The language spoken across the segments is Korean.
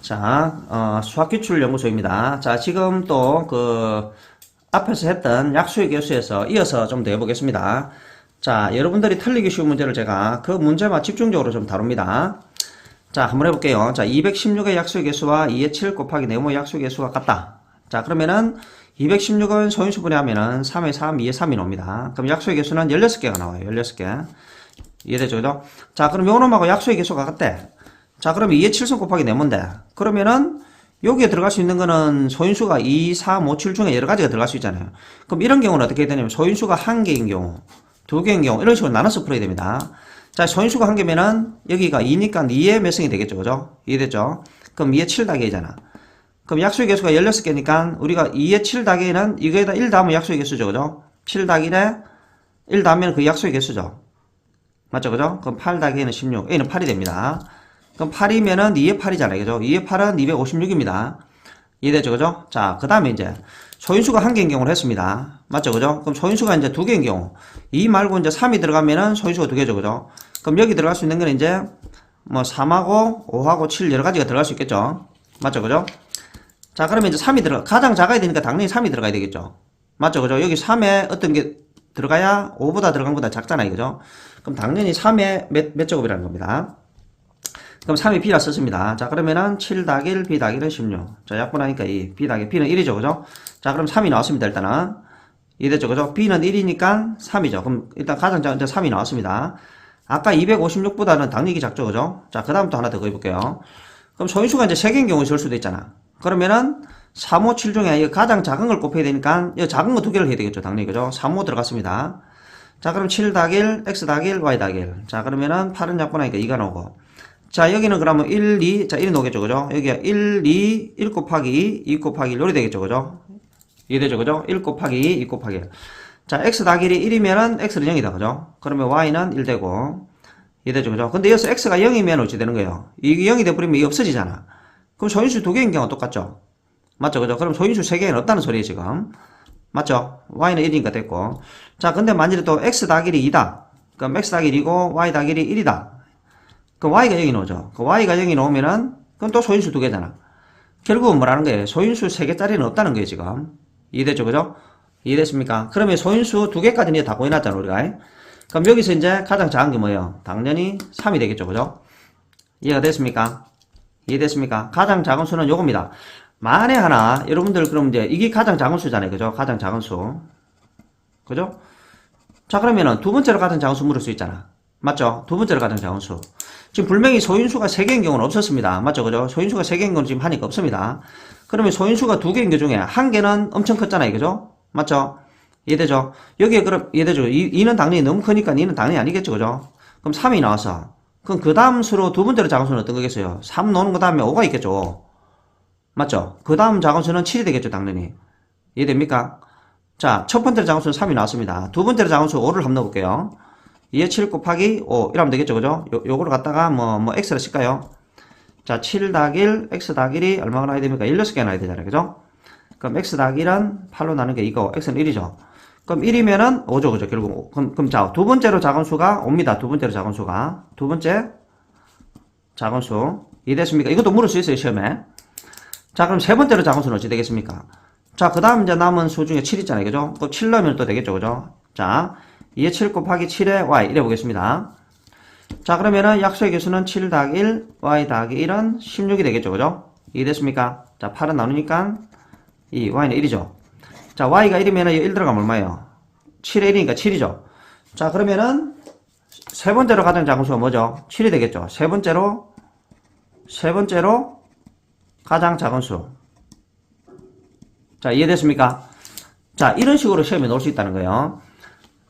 자, 수학기출연구소입니다. 자, 지금 또 앞에서 했던 약수의 개수에서 이어서 좀 더 해보겠습니다. 자, 여러분들이 틀리기 쉬운 문제를 제가 그 문제만 집중적으로 좀 다룹니다. 자, 한번 해볼게요. 자, 216의 약수의 개수와 2의 7 곱하기 네모의 약수의 개수가 같다. 자, 그러면은 216은 소인수분해 하면은 3의 3, 2의 3이 나옵니다. 그럼 약수의 개수는 16개가 나와요. 16개. 이해되죠? 그죠? 자, 그럼 요 놈하고 약수의 개수가 같대. 자, 그러면 2의 7승 곱하기 네모인데, 그러면은 여기에 들어갈 수 있는 거는 소인수가 2, 3, 5, 7 중에 여러 가지가 들어갈 수 있잖아요. 그럼 이런 경우는 어떻게 되냐면 소인수가 한 개인 경우, 두 개인 경우 이런 식으로 나눠서 풀어야 됩니다. 자, 소인수가 한 개면은 여기가 2니까 2의 몇 승이 되겠죠. 그죠? 이해됐죠? 그럼 2의 7 더하기 2잖아. 그럼 약수의 개수가 16개니까 우리가 2의 7 더하기는 이거에다 1 더하면 약수의 개수죠. 그죠? 7 더하기에 1 더하면 그 약수의 개수죠. 맞죠? 그죠? 그럼 8 더하기에는 16. A는 8이 됩니다. 그럼 8이면은 2의 8이잖아요. 그죠? 2의 8은 256입니다. 이해되죠? 그죠? 자, 그 다음에 이제 소인수가 한 개인 경우를 했습니다. 맞죠? 그죠? 그럼 소인수가 이제 두 개인 경우. 2 말고 이제 3이 들어가면은 소인수가 두 개죠. 그죠? 그럼 여기 들어갈 수 있는 건 이제 뭐 3하고 5하고 7 여러 가지가 들어갈 수 있겠죠? 맞죠? 그죠? 자, 그러면 이제 3이 가장 작아야 되니까 당연히 3이 들어가야 되겠죠? 맞죠? 그죠? 여기 3에 어떤 게 들어가야 5보다 들어간 것보다 작잖아요. 그죠? 그럼 당연히 3의 몇 제곱이라는 겁니다. 그럼 3이 B라 썼습니다. 자, 그러면은 7 더하기 1, B 더하기 1은 16. 자, 약분하니까 2. B 더하기 B는 1이죠. 그죠? 자, 그럼 3이 나왔습니다. 일단은. 이해됐죠? 그죠? B는 1이니까 3이죠. 그럼 일단 가장 작은 3이 나왔습니다. 아까 256보다는 당연히 작죠. 그죠? 자, 그 다음 또 하나 더 해볼게요. 그럼 소인수가 이제 3개인 경우 있을 수도 있잖아. 그러면은 3, 5, 7 중에 이 가장 작은 걸 곱해야 되니까 이 작은 거 두 개를 해야 되겠죠. 당연히. 그죠? 3, 5 들어갔습니다. 자, 그럼 7 더하기 1, X 더하기 1, Y 더하기 1. 자, 그러면은 8은 약분하니까 2가 나오고. 자, 여기는 그러면 1, 2, 자, 1이 나오겠죠. 그죠? 여기가 1, 2, 1 곱하기 2, 2 곱하기 1, 요리 되겠죠. 그죠? 이해되죠. 그죠? 1 곱하기 2, 2 곱하기 1. 자, X 더하기 1이 1이면은 X는 0이다. 그죠? 그러면 Y는 1 되고. 이해되죠. 그죠? 근데 여기서 X가 0이면 어찌 되는 거예요? 이게 0이 돼버리면 이게 없어지잖아. 그럼 소인수 두 개인 경우가 똑같죠? 맞죠? 그죠? 그럼 소인수 세 개는 없다는 소리예요, 지금. 맞죠? Y는 1이니까 됐고. 자, 근데 만일에 또 X 더하기 1이 2다. 그럼 X 더하기 1이고 Y 더하기 1이 1이다. 그 Y가 0이 나오죠. 그 Y가 0이 나오면은, 그럼 또 소인수 두 개잖아. 결국은 뭐라는 거예요? 소인수 3개짜리는 없다는 거예요, 지금. 이해됐죠? 그죠? 이해됐습니까? 그러면 소인수 두 개까지는 다 구해놨잖아, 우리가. 그럼 여기서 이제 가장 작은 게 뭐예요? 당연히 3이 되겠죠, 그죠? 이해가 됐습니까? 이해됐습니까? 가장 작은 수는 요겁니다. 만에 하나, 여러분들 그럼 이제 이게 가장 작은 수잖아요, 그죠? 가장 작은 수. 그죠? 자, 그러면은 두 번째로 가장 작은 수 물을 수 있잖아. 맞죠? 두 번째로 가장 작은 수. 지금 분명히 소인수가 3개인 경우는 없었습니다. 맞죠? 그죠? 소인수가 3개인 경우는 지금 하니까 없습니다. 그러면 소인수가 2개인 경 중에 한 개는 엄청 컸잖아요. 그죠? 맞죠? 이해되죠? 여기에 그럼, 이해되죠? 2는 당연히 너무 크니까 2는 당연히 아니겠죠. 그죠? 그럼 3이 나와서. 그럼 그 다음 수로 두 번째로 작은 수는 어떤 거겠어요? 3 놓는 그 다음에 5가 있겠죠. 맞죠? 그 다음 작은 수는 7이 되겠죠. 당연히. 이해됩니까? 자, 첫 번째로 작은 수는 3이 나왔습니다. 두 번째로 작은 수 5를 한번 넣어볼게요. 2의 7 곱하기 5 이러면 되겠죠. 그죠? 요거를 갖다가 뭐 x를 쓸까요? 자, 7 더하기 1, x 더하기 1이 얼마가 나야 됩니까? 16개 나야 되잖아요. 그죠? 그럼 x 더하기 1은 8로 나눈 게 이거, x는 1이죠. 그럼 1이면은 5죠. 그죠? 결국. 그럼 자, 두 번째로 작은 수가 5입니다. 두 번째로 작은 수가. 두 번째 작은 수. 이해됐습니까? 이것도 물을 수 있어요. 시험에. 자, 그럼 세 번째로 작은 수는 어찌 되겠습니까? 자, 그 다음 이제 남은 수 중에 7 있잖아요. 그죠? 그럼 7 넣으면 또 되겠죠. 그죠? 자, 2의 7 곱하기 7의 y 이래 보겠습니다. 자, 그러면은 약수의 개수는 7 더하기 1, y 더하기 1은 16이 되겠죠. 그죠? 이해됐습니까? 자, 8은 나누니까 이 y는 1이죠. 자, y가 1이면은 1 들어가면 얼마예요? 7에 1이니까 7이죠. 자, 그러면은 세 번째로 가장 작은 수가 뭐죠? 7이 되겠죠. 세 번째로 가장 작은 수. 자, 이해됐습니까? 자, 이런 식으로 시험에 넣을 수 있다는 거예요.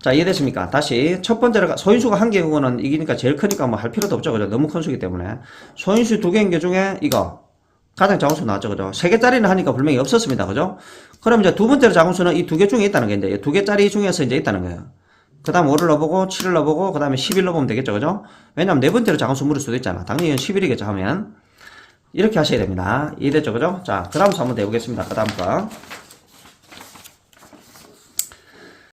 자, 이해됐습니까? 다시 첫 번째로 소인수가 한 개인 경우는 이기니까 제일 크니까 뭐 할 필요도 없죠. 그죠? 너무 큰 수기 때문에. 소인수 두 개인 경 중에 이거 가장 작은 수 나왔죠. 그죠? 3개짜리는 하니까 분명히 없었습니다. 그죠? 그럼 이제 두 번째로 작은 수는 이 두 개 중에 있다는 게 이제 두 개짜리 중에서 이제 있다는 거예요. 그 다음 5를 넣어보고 7을 넣어보고 그 다음에 11 넣어보면 되겠죠. 그죠? 왜냐면 네 번째로 작은 수 물을 수도 있잖아. 당연히 11이겠죠 하면. 이렇게 하셔야 됩니다. 이해됐죠? 그죠? 자, 그 다음 수 한번 더 해보겠습니다. 그 다음 거.